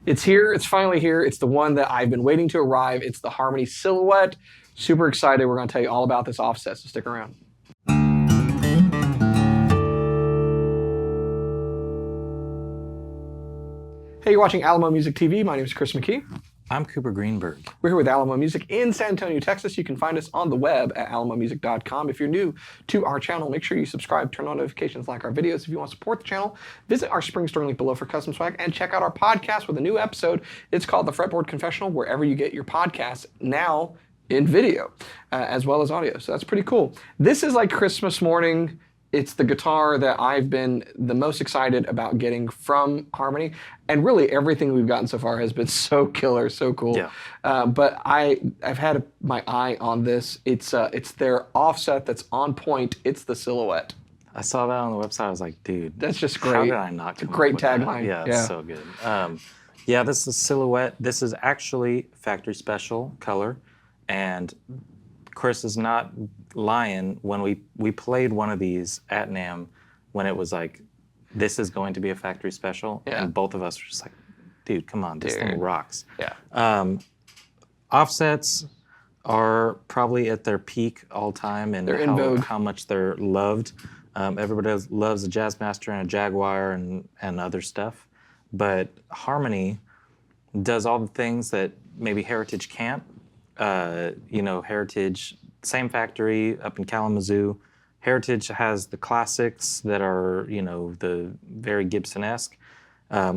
It's here. It's finally here. It's the one that I've been waiting to arrive. It's the Harmony Silhouette. Super excited. We're going to tell you all about this offset, so stick around. Hey, you're watching Alamo Music TV. My name is Chris McKee. I'm Cooper Greenberg. We're here with Alamo Music in San Antonio, Texas. You can find us on the web at alamomusic.com. If you're new to our channel, make sure you subscribe, turn on notifications, like our videos. If you want to support the channel, visit our spring store link below for custom swag, and check out our podcast with a new episode. It's called the Fretboard Confessional, wherever you get your podcasts, now in video, as well as audio. So that's pretty cool. This is like Christmas morning. It's the guitar that I've been the most excited about getting from Harmony. And really everything we've gotten so far has been so killer, so cool. Yeah. But I've had my eye on this. It's their offset that's on point. It's the Silhouette. I saw that on the website. I was like, dude, That's just great. how did I not come Great up with that? tagline. Yeah, Yeah. it's so good. Yeah, this is Silhouette. This is actually factory special color. And Chris is not lying. When we played one of these at NAMM, when it was like, this is going to be a factory special, and both of us were just like, dude, come on, this thing rocks. Yeah. Offsets are probably at their peak all time, and They're in vogue. how much they're loved. Everybody loves a Jazzmaster and a Jaguar and other stuff, but Harmony does all the things that maybe Heritage can't. Heritage, same factory up in Kalamazoo. Heritage has the classics that are, the very Gibson-esque.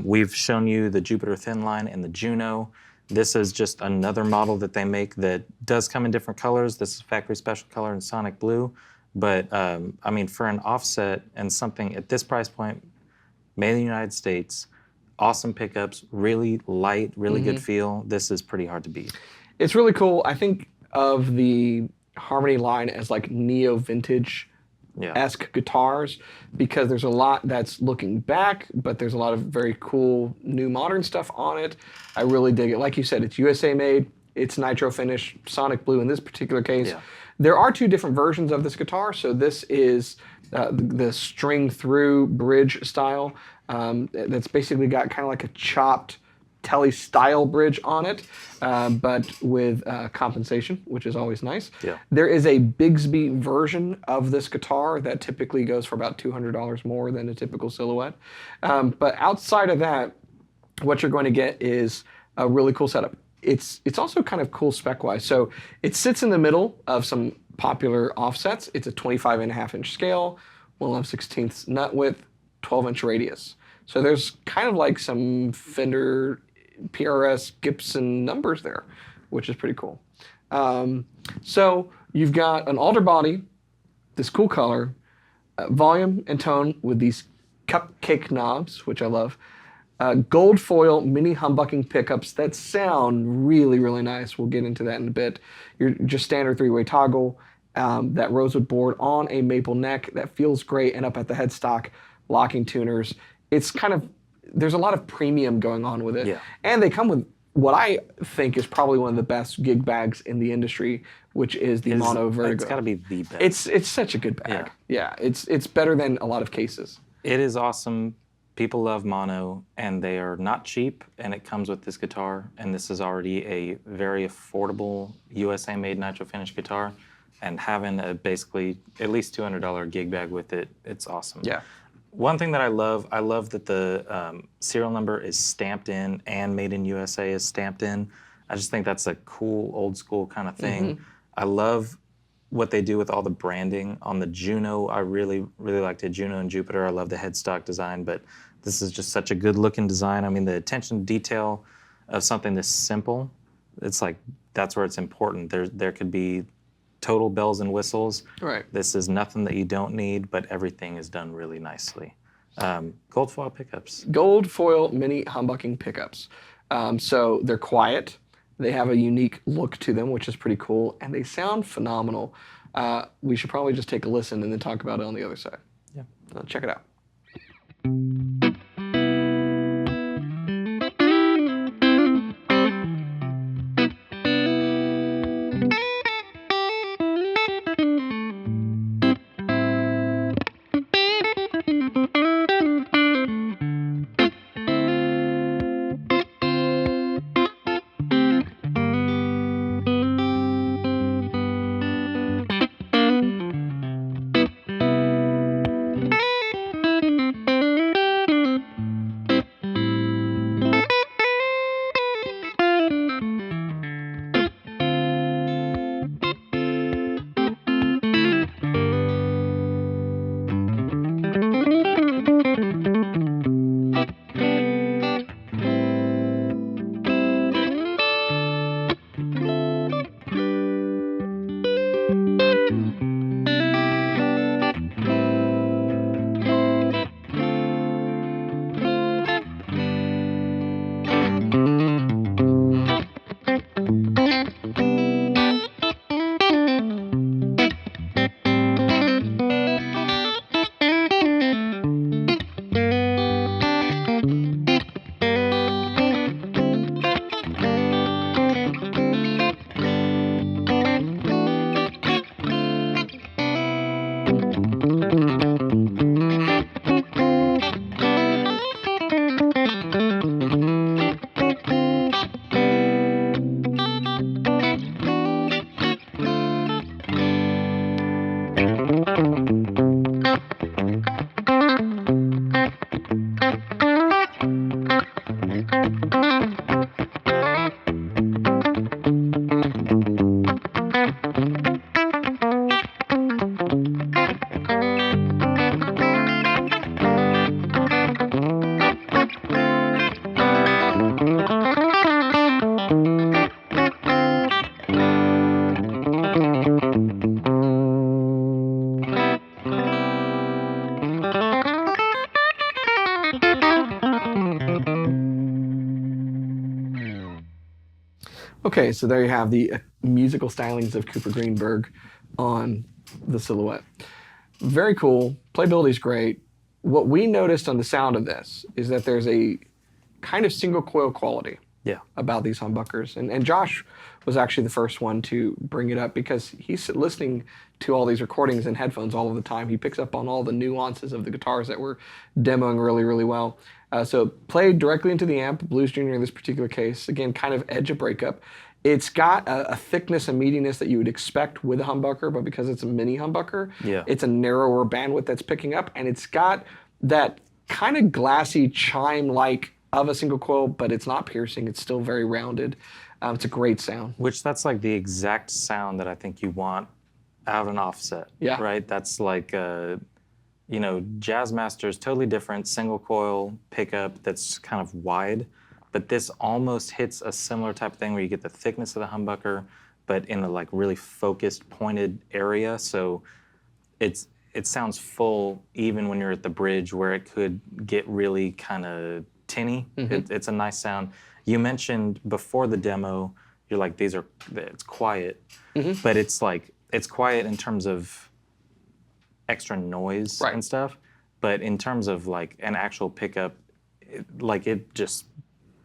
We've shown you the Jupiter Thin Line and the Juno. This is just another model that they make that does come in different colors. This is factory special color in Sonic Blue. But, for an offset and something at this price point, made in the United States, awesome pickups, really light, really good feel. This is pretty hard to beat. It's really cool. I think of the Harmony line as like neo-vintage-esque guitars, because there's a lot that's looking back, but there's a lot of very cool new modern stuff on it. I really dig it. Like you said, it's USA made, it's nitro finish, Sonic Blue in this particular case. Yeah. There are two different versions of this guitar. So this is the string through bridge style. That's basically got kind of like a chopped Telly style bridge on it, but with compensation, which is always nice. Yeah. There is a Bigsby version of this guitar that typically goes for about $200 more than a typical Silhouette. But outside of that, what you're going to get is a really cool setup. It's also kind of cool spec-wise. So it sits in the middle of some popular offsets. It's a 25.5-inch scale, 1/11/16 nut width, 12-inch radius. So there's kind of like some Fender PRS Gibson numbers there, which is pretty cool. So you've got an alder body, this cool color, volume and tone with these cupcake knobs, which I love. Gold foil mini humbucking pickups that sound really, really nice. We'll get into that in a bit. Your just standard 3-way toggle, that rosewood board on a maple neck that feels great, and up at the headstock, locking tuners. It's kind of, there's a lot of premium going on with it. Yeah. And they come with what I think is probably one of the best gig bags in the industry, which is the Mono Vertigo. It's got to be the best. It's such a good bag. Yeah, it's better than a lot of cases. It is awesome. People love mono, and they are not cheap, and it comes with this guitar, and this is already a very affordable USA-made nitro finish guitar, and having a basically at least $200 gig bag with it, it's awesome. Yeah. One thing that I love that the serial number is stamped in and made in USA is stamped in. I just think that's a cool, old school kind of thing. I love what they do with all the branding on the Juno. I really, really liked it. Juno and Jupiter. I love the headstock design, but this is just such a good looking design. I mean, the attention to detail of something this simple, it's like, that's where it's important. There could be total bells and whistles. Right. This is nothing that you don't need, but everything is done really nicely. Gold foil pickups. Gold foil mini humbucking pickups. So they're quiet. They have a unique look to them, which is pretty cool, and they sound phenomenal. We should probably just take a listen and then talk about it on the other side. Yeah. Check it out. Okay, so there you have the musical stylings of Cooper Greenberg on the Silhouette. Very cool. Playability is great. What we noticed on the sound of this is that there's a kind of single coil quality Yeah. about these humbuckers. And Josh was actually the first one to bring it up because he's listening to all these recordings in headphones all of the time. He picks up on all the nuances of the guitars that we're demoing really, really well. So played directly into the amp, Blues Junior in this particular case, again, kind of edge of breakup. It's got a thickness and meatiness that you would expect with a humbucker, but because it's a mini humbucker, Yeah. it's a narrower bandwidth that's picking up, and it's got that kind of glassy chime-like of a single coil, but it's not piercing. It's still very rounded. It's a great sound. Which that's like the exact sound that I think you want out of an offset. Yeah. Right? That's like, Jazzmaster is totally different, single coil pickup that's kind of wide, but this almost hits a similar type of thing where you get the thickness of the humbucker, but in a like really focused, pointed area. So it sounds full even when you're at the bridge where it could get really kind of tinny. It's a nice sound. You mentioned before the demo, you're like, it's quiet, but it's like, it's quiet in terms of extra noise Right. and stuff, but in terms of like an actual pickup, it just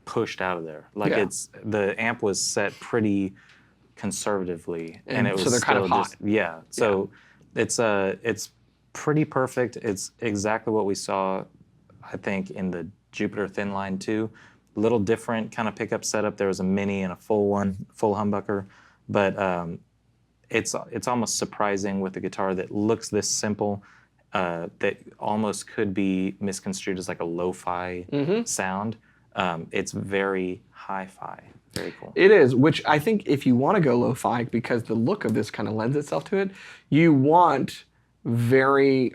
pushed out of there. Like Yeah. the amp was set pretty conservatively, and it was so they're kind of still hot. just, yeah. So it's pretty perfect. It's exactly what we saw, I think, in the Jupiter Thin Line too. Little different kind of pickup setup. There was a mini and a full humbucker, but it's almost surprising with a guitar that looks this simple, that almost could be misconstrued as like a lo-fi sound. It's very hi-fi. Very cool. It is, which I think if you want to go lo-fi, because the look of this kind of lends itself to it, you want you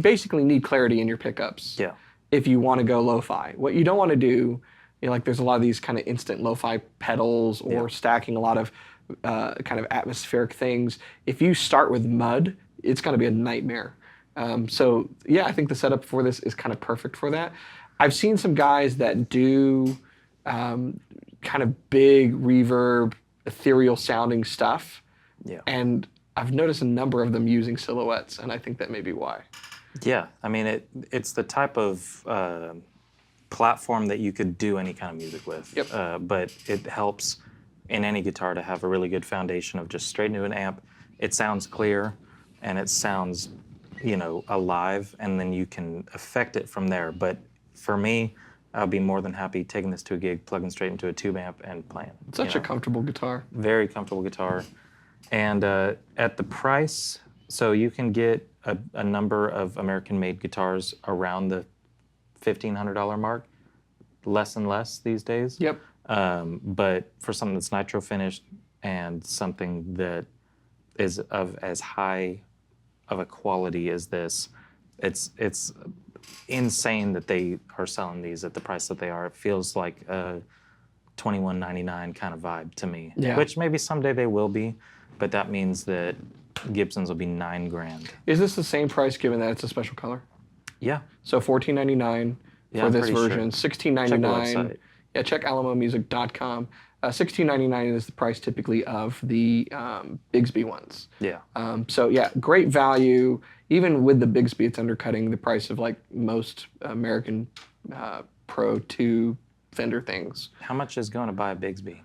basically need clarity in your pickups. Yeah. If you want to go lo-fi. What you don't want to do, like there's a lot of these kind of instant lo-fi pedals or stacking a lot of kind of atmospheric things. If you start with mud, it's going to be a nightmare. So yeah, I think the setup for this is kind of perfect for that. I've seen some guys that do kind of big reverb, ethereal sounding stuff. Yeah. And I've noticed a number of them using silhouettes, and I think that may be why. Yeah, I mean, it's the type of platform that you could do any kind of music with. Yep. But it helps in any guitar to have a really good foundation of just straight into an amp. It sounds clear, and it sounds, alive, and then you can affect it from there. But for me, I'll be more than happy taking this to a gig, plugging straight into a tube amp, and playing. Such a comfortable guitar. Very comfortable guitar. And at the price, so you can get a number of American-made guitars around the $1,500 mark, less and less these days. Yep. But for something that's nitro finished and something that is of as high of a quality as this, it's insane that they are selling these at the price that they are. It feels like a $21.99 kind of vibe to me. Yeah. Which maybe someday they will be, but that means that Gibsons will be $9,000. Is this the same price given that it's a special color? Yeah. So $14.99 Yeah, for I'm this pretty sure. version, Check the $16.99 website. Yeah, check alamomusic.com. $16.99 is the price typically of the Bigsby ones. Yeah. So yeah, great value. Even with the Bigsby, it's undercutting the price of like most American Pro 2 Fender things. How much is going to buy a Bigsby?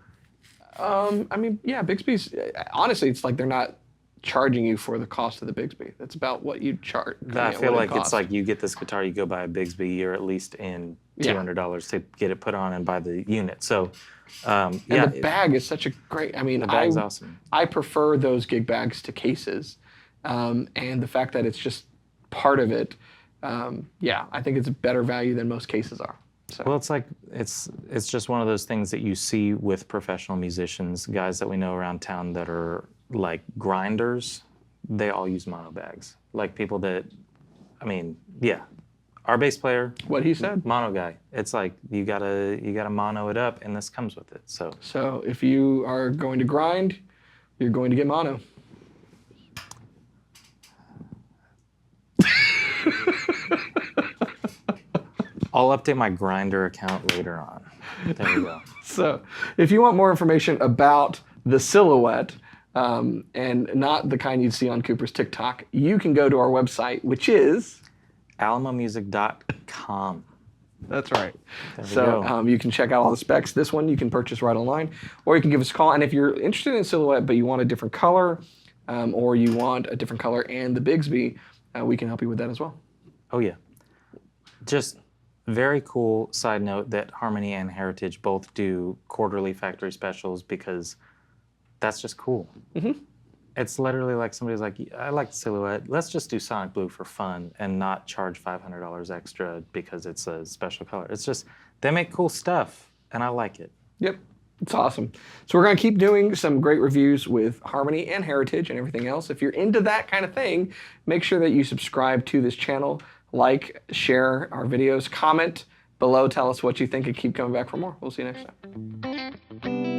I mean, yeah, Bigsby's, honestly, it's like they're not charging you for the cost of the Bigsby. That's about what you charge. I feel like it's like you get this guitar, you go buy a Bigsby, you're at least in $200 to get it put on and buy the unit. So, and the bag is such a great, I mean, the bag's awesome. I prefer those gig bags to cases. And the fact that it's just part of it, yeah, I think it's a better value than most cases are. So. Well, it's like it's just one of those things that you see with professional musicians, guys that we know around town that are like grinders. They all use mono bags. Like people that, I mean, yeah, our bass player, what he said, mono guy. It's like you gotta mono it up, and this comes with it. So if you are going to grind, you're going to get mono. I'll update my Grinder account later on. There you go. So if you want more information about the Silhouette, and not the kind you'd see on Cooper's TikTok, you can go to our website, which is alamomusic.com. That's right. So you can check out all the specs. This one you can purchase right online, or you can give us a call. And if you're interested in Silhouette, but you want a different color, or you want a different color and the Bigsby, we can help you with that as well. Oh, yeah. Just very cool side note that Harmony and Heritage both do quarterly factory specials because that's just cool. Mm-hmm. It's literally like somebody's like, I like the Silhouette. Let's just do Sonic Blue for fun and not charge $500 extra because it's a special color. It's just, they make cool stuff, and I like it. Yep. It's awesome. So we're going to keep doing some great reviews with Harmony and Heritage and everything else. If you're into that kind of thing, make sure that you subscribe to this channel, like, share our videos, comment below, tell us what you think, and keep coming back for more. We'll see you next time.